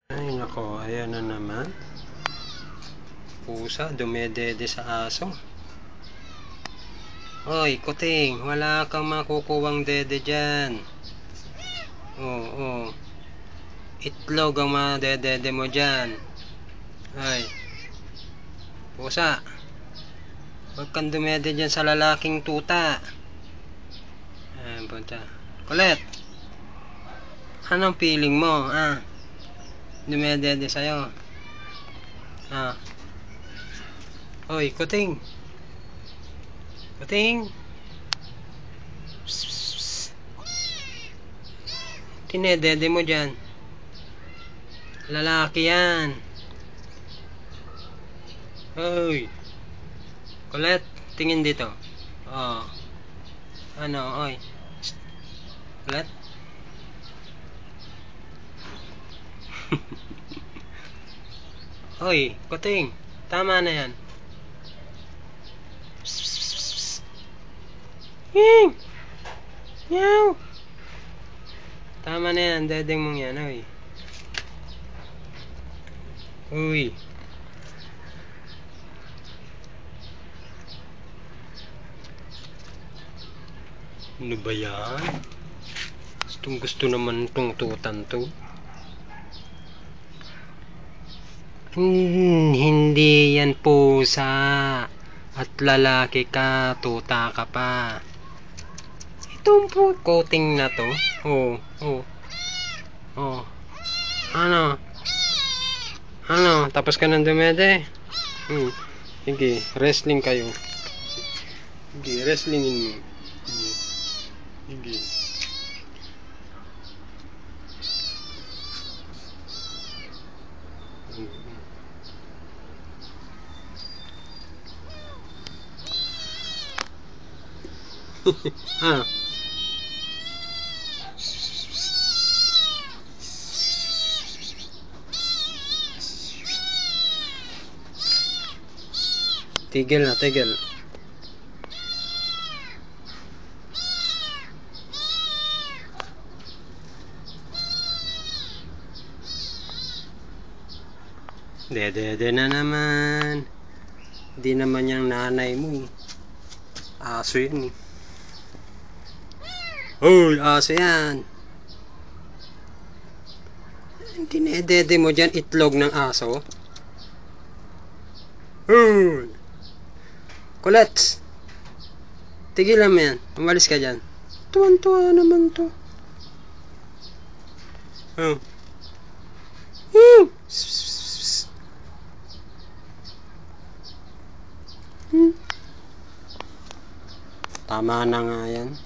Ay nako, ayan na naman. Pusa, dumedede sa aso. Hoy, kuting, wala kang makukuwang dede dyan. Oo. Itlog ang madedede mo dyan. Ay. Pusa. Huwag kang dumede dyan sa lalaking tuta. Ayan, punta. Kulit. Anong feeling mo, dumedede sa'yo. Hoy, kuting. Kuting. Psst, psst, psst. Tinedede mo dyan. Lalaki yan. Hoy. Kulit, tingin dito. Ano, oy. Kulit. Hoy, kuting. Tama na yan. Psst, psst, psst, psst. Meow. Tama na yan, dedeng mong yan, oy. Uy. Ano ba yan? Gusto naman itong tutan to. Hindi yan pusa. At lalaki ka, tuta ka pa. Itong coating na to. Ano? Tapos ka nang dumede? Sige, wrestling kayo. Sige, wrestlingin mo. Sige. Tigil na, tigil. Dede na naman. Di naman yung nanay mo. Aso yun. Hoy, aso yan. Dinedede mo dyan itlog ng aso. Hoy. Kulit. Tigilan mo yan. Umalis ka dyan. Tuwan-tuwa naman to. Tama na nga yan.